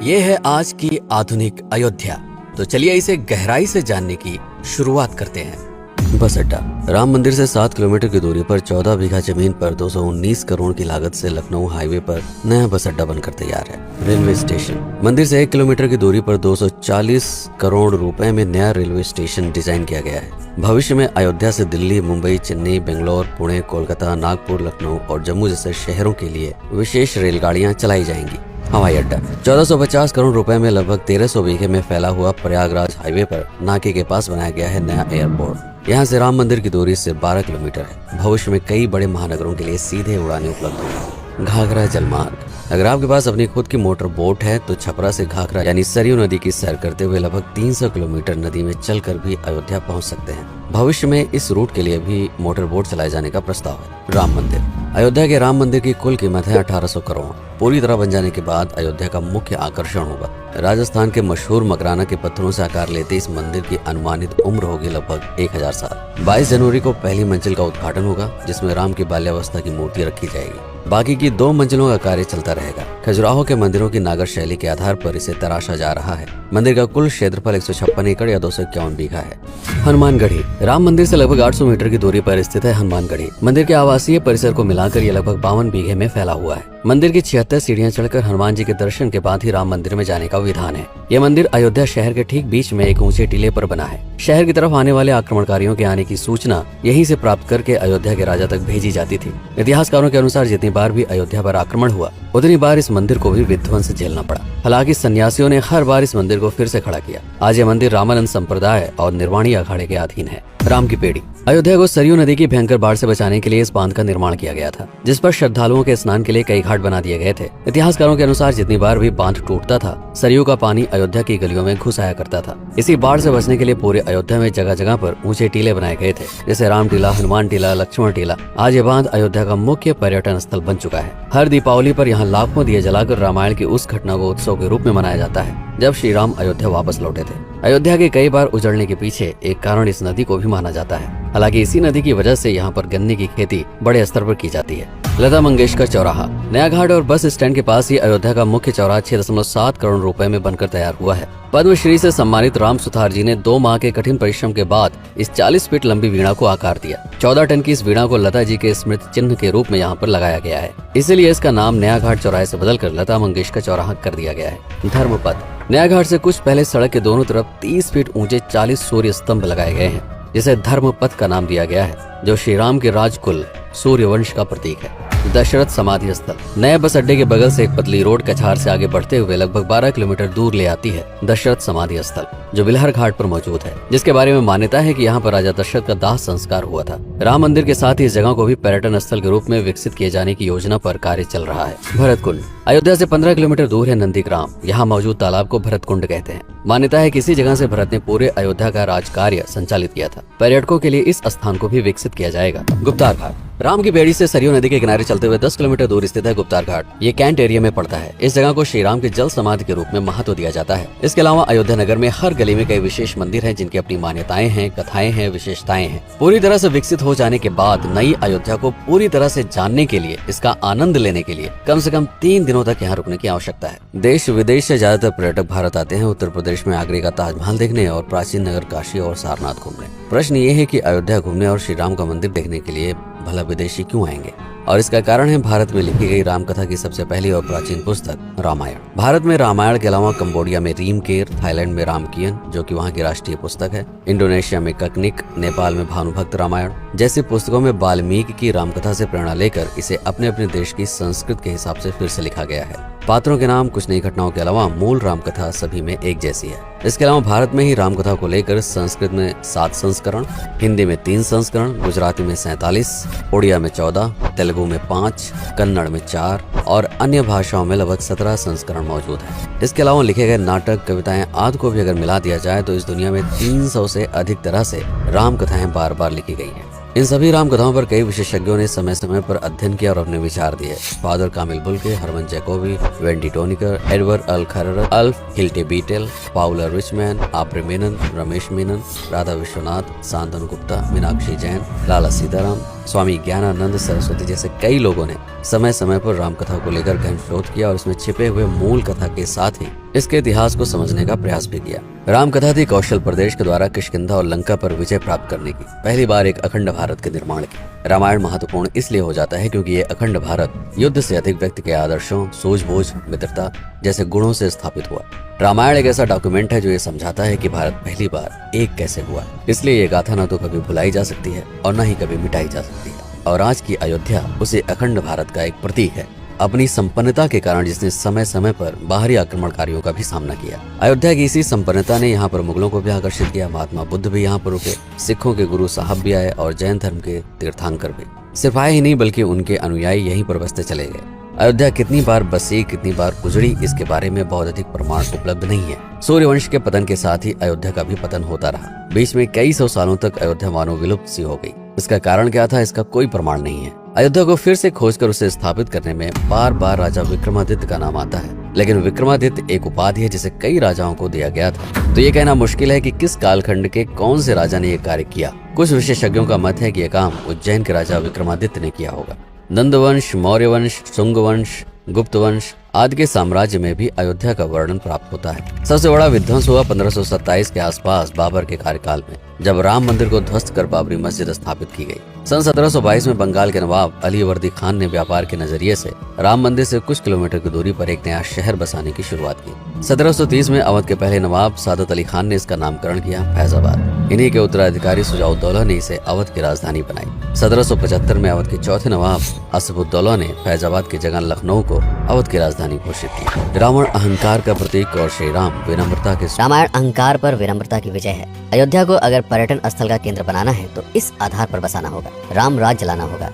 ये है आज की आधुनिक अयोध्या। तो चलिए इसे गहराई से जानने की शुरुआत करते हैं। बस अड्डा। राम मंदिर से 7 किलोमीटर की दूरी पर 14 बीघा जमीन पर 219 करोड़ की लागत से लखनऊ हाईवे पर नया बस अड्डा बनकर तैयार है। Railway station. मंदिर से 1 किलोमीटर की दूरी पर 240 करोड़ रुपए में नया रेलवे स्टेशन डिजाइन किया गया है। भविष्य में अयोध्या से दिल्ली, मुंबई, चेन्नई, बेंगलोर, पुणे, कोलकाता, नागपुर, लखनऊ और जम्मू जैसे शहरों के लिए विशेष रेलगाड़ियां चलाई जाएंगी। हवाई अड्डा। 1450 करोड़ रुपए में लगभग 1300 बीघे में फैला हुआ प्रयागराज हाईवे पर नाके के पास बनाया गया है नया एयरपोर्ट। यहाँ से राम मंदिर की दूरी से 12 किलोमीटर है। भविष्य में कई बड़े महानगरों के लिए सीधे उड़ानें उपलब्ध होंगी। घाघरा जलमार्ग। अगर आपके पास अपनी खुद की मोटर बोट है तो छपरा से घाघरा यानी सरयू नदी की सैर करते हुए लगभग 300 किलोमीटर नदी में चलकर भी अयोध्या पहुंच सकते हैं। भविष्य में इस रूट के लिए भी मोटर बोट चलाए जाने का प्रस्ताव है। राम मंदिर। अयोध्या के राम मंदिर की कुल कीमत है 1800 करोड़। पूरी तरह बन जाने के बाद अयोध्या का मुख्य आकर्षण होगा। राजस्थान के मशहूर मकराना के पत्थरों से आकार लेते इस मंदिर की अनुमानित उम्र होगी लगभग 1000 साल। 22 जनवरी को पहली मंजिल का उद्घाटन होगा, जिसमें राम की बाल्यावस्था की मूर्ति रखी जाएगी। बाकी की 2 मंजिलों का कार्य चलता रहेगा। खजुराहो के मंदिरों की नागर शैली के आधार पर इसे तराशा जा रहा है। मंदिर का कुल क्षेत्रफल 156 एकड़ या 251 बीघा है। हनुमानगढ़ी। राम मंदिर से लगभग 800 मीटर की दूरी पर स्थित है हनुमानगढ़ी। मंदिर के आवासीय परिसर को मिलाकर ये लगभग 52 बीघे में फैला हुआ है। मंदिर की 76 सीढ़ियां चढ़कर हनुमान जी के दर्शन के बाद ही राम मंदिर में जाने का विधान है। यह मंदिर अयोध्या शहर के ठीक बीच में एक ऊंचे टीले पर बना है। शहर की तरफ आने वाले आक्रमणकारियों के आने की सूचना यहीं से प्राप्त करके अयोध्या के राजा तक भेजी जाती थी। इतिहासकारों के अनुसार जितनी बार भी अयोध्या पर आक्रमण हुआ उतनी बार इस मंदिर को भी विध्वंस झेलना पड़ा। हालांकि सन्यासियों ने हर बार इस मंदिर को फिर से खड़ा किया। आज ये मंदिर रामानंद संप्रदाय और निर्वाणी अखाड़े के अधीन है। राम की पेड़ी। अयोध्या को सरयू नदी की भयंकर बाढ़ से बचाने के लिए इस बांध का निर्माण किया गया था, जिस पर श्रद्धालुओं के स्नान के लिए कई घाट बना दिए गए थे। इतिहासकारों के अनुसार जितनी बार भी बांध टूटता था, सरयू का पानी अयोध्या की गलियों में घुस आया करता था। इसी बाढ़ से बचने के लिए पूरे अयोध्या में जगह जगह पर ऊंचे टीले बनाए गए थे, जैसे राम टीला, हनुमान टीला, लक्ष्मण टीला। आज ये बांध अयोध्या का मुख्य पर्यटन स्थल बन चुका है। हर दीपावली पर यहाँ लाखों दिए जलाकर रामायण की उस घटना को उत्सव के रूप में मनाया जाता है जब श्री राम अयोध्या वापस लौटे थे। अयोध्या के कई बार उजड़ने के पीछे एक कारण इस नदी को भी माना जाता है। हालांकि इसी नदी की वजह से यहाँ पर गन्ने की खेती बड़े स्तर पर की जाती है। लता मंगेशकर चौराहा। नया घाट और बस स्टैंड के पास ही अयोध्या का मुख्य चौराहा 6.7 करोड़ रुपए में बनकर तैयार हुआ है। पद्मश्री से सम्मानित राम सुथार जी ने 2 माह के कठिन परिश्रम के बाद इस 40 फीट लंबी वीणा को आकार दिया। 14 टन की इस वीणा को लता जी के स्मृति चिन्ह के रूप में यहाँ पर लगाया गया है। इसीलिए इसका नाम नया घाट चौराहे से बदलकर लता मंगेशकर चौराहा कर दिया गया है। धर्मपथ। नया घाट से कुछ पहले सड़क के दोनों तरफ 30 फीट ऊंचे 40 सूर्य स्तंभ लगाए गए हैं, जिसे धर्मपथ का नाम दिया गया है, जो श्री राम के राजकुल सूर्यवंश का प्रतीक है। दशरथ समाधि स्थल। नए बस अड्डे के बगल से एक पतली रोड कछार से आगे बढ़ते हुए लगभग 12 किलोमीटर दूर ले आती है दशरथ समाधि स्थल, जो बिलहर घाट पर मौजूद है, जिसके बारे में मान्यता है कि यहाँ पर राजा दशरथ का दाह संस्कार हुआ था। राम मंदिर के साथ ही इस जगह को भी पर्यटन स्थल के रूप में विकसित किए जाने की योजना पर कार्य चल रहा है। भरत कुंड। अयोध्या से 15 किलोमीटर दूर है नंदीग्राम। यहाँ मौजूद तालाब को भरत कुंड कहते हैं। मान्यता है कि इसी जगह से भरत ने पूरे अयोध्या का राज कार्य संचालित किया था। पर्यटकों के लिए इस स्थान को भी विकसित किया जाएगा। गुप्तार घाट। राम की बेड़ी से सरयू नदी के किनारे चलते हुए 10 किलोमीटर दूर स्थित है गुप्तार घाट। ये कैंट एरिया में पड़ता है। इस जगह को श्री राम के जल समाधि के रूप में महत्व दिया जाता है। इसके अलावा अयोध्या नगर में हर गली में कई विशेष मंदिर हैं, जिनकी अपनी मान्यताएं हैं, कथाएं हैं, विशेषताएं हैं। पूरी तरह से विकसित हो जाने के बाद नई अयोध्या को पूरी तरह से जानने के लिए, इसका आनंद लेने के लिए कम से कम 3 दिनों तक यहाँ रुकने की आवश्यकता है। देश विदेश से ज्यादातर पर्यटक भारत आते हैं उत्तर प्रदेश में आगरे का ताजमहल देखने और प्राचीन नगर काशी और सारनाथ घूमने। प्रश्न ये है कि अयोध्या घूमने और श्री राम का मंदिर देखने के लिए भला विदेशी क्यों आएंगे? और इसका कारण है भारत में लिखी गई राम कथा की सबसे पहली और प्राचीन पुस्तक रामायण। भारत में रामायण के अलावा कंबोडिया में रीमकेर, थाईलैंड में रामकियन, जो कि वहाँ की राष्ट्रीय पुस्तक है, इंडोनेशिया में ककनिक, नेपाल में भानुभक्त रामायण जैसी पुस्तकों में वाल्मीकि की रामकथा से प्रेरणा लेकर इसे अपने अपने देश की संस्कृत के हिसाब से फिर से लिखा गया है। पात्रों के नाम, कुछ नई घटनाओं के अलावा मूल रामकथा सभी में एक जैसी है। इसके अलावा भारत में ही रामकथा को लेकर संस्कृत में 7 संस्करण, हिंदी में 3 संस्करण, गुजराती में 47, उड़िया में 14, तेलुगु में 5, कन्नड़ में 4 और अन्य भाषाओं में लगभग 17 संस्करण मौजूद है। इसके अलावा लिखे गए नाटक, कविताएं आदि को भी अगर मिला दिया जाए तो इस दुनिया में 300 से अधिक तरह से राम कथाएं बार बार लिखी गई हैं। इन सभी राम कथाओं पर कई विशेषज्ञों ने समय समय पर अध्ययन किया और अपने विचार दिए। Father Camille Bulcke, Hermann Jacobi, Wendy Doniger, Edward अल खरर, Alf Hiltebeitel, Paula Richman, Aubrey Menon, Ramesh Menon, Radha Vishwanath, Shantanu Gupta, Meenakshi Jain, Lala Sitaram, Swami Gyanananda Saraswati जैसे कई लोगों ने समय समय पर रामकथा को लेकर गहन शोध किया और इसमें छिपे हुए मूल कथा के साथ ही इसके इतिहास को समझने का प्रयास भी किया। राम कथा थी कौशल प्रदेश के द्वारा किष्किंधा और लंका पर विजय प्राप्त करने की, पहली बार एक अखंड भारत के निर्माण की। रामायण महत्वपूर्ण इसलिए हो जाता है क्योंकि ये अखंड भारत युद्ध से अधिक व्यक्ति के आदर्शों, सूझबूझ, मित्रता जैसे गुणों से स्थापित हुआ। रामायण एक ऐसा डॉक्यूमेंट है जो ये समझाता है कि भारत पहली बार एक कैसे हुआ। इसलिए ये गाथा न तो कभी भुलाई जा सकती है और न ही कभी मिटाई जा सकती है। और आज की अयोध्या उसे अखंड भारत का एक प्रतीक है, अपनी संपन्नता के कारण जिसने समय समय पर बाहरी आक्रमणकारियों का भी सामना किया। अयोध्या की इसी संपन्नता ने यहाँ पर मुगलों को भी आकर्षित किया। महात्मा बुद्ध भी यहाँ पर रुके, सिखों के गुरु साहब भी आए और जैन धर्म के तीर्थंकर भी। सिर्फ आए ही नहीं बल्कि उनके अनुयायी यहीं पर बसते चले गए। अयोध्या कितनी बार बसी, कितनी बार उजड़ी, इसके बारे में बहुत अधिक प्रमाण उपलब्ध नहीं है। सूर्यवंश के पतन के साथ ही अयोध्या का भी पतन होता रहा। बीच में कई सौ सालों तक अयोध्या मानो विलुप्त सी हो गई। इसका कारण क्या था, इसका कोई प्रमाण नहीं है। अयोध्या को फिर से खोजकर उसे स्थापित करने में बार बार राजा विक्रमादित्य का नाम आता है, लेकिन विक्रमादित्य एक उपाधि है जिसे कई राजाओं को दिया गया था। तो ये कहना मुश्किल है कि किस कालखंड के कौन से राजा ने ये कार्य किया। कुछ विशेषज्ञों का मत है कि यह काम उज्जैन के राजा विक्रमादित्य ने किया होगा। नंदवंश, मौर्य वंश, शुंग वंश, गुप्त वंश आदि के साम्राज्य में भी अयोध्या का वर्णन प्राप्त होता है। सबसे बड़ा विध्वंस हुआ 1527 के आसपास बाबर के कार्यकाल में, जब राम मंदिर को ध्वस्त कर बाबरी मस्जिद स्थापित की गई। सन 1722 में बंगाल के नवाब अली वर्दी खान ने व्यापार के नजरिए से राम मंदिर से कुछ किलोमीटर की दूरी पर एक नया शहर बसाने की शुरुआत की। 1730 में अवध के पहले नवाब सादत अली खान ने इसका नामकरण किया फैजाबाद। इन्हीं के उत्तराधिकारी सुजाउद्दौला ने इसे अवध की राजधानी बनाई। 1775 में अवध के चौथे नवाब आसिफुद्दौला ने फैजाबाद की जगह लखनऊ को अवध की राजधानी घोषित की। रावण अहंकार का प्रतीक और श्री राम विनम्रता के। रामायण अहंकार पर विनम्रता की विजय है। अयोध्या को अगर पर्यटन स्थल का केंद्र बनाना है तो इस आधार पर बसाना होगा, राम राज जलाना होगा।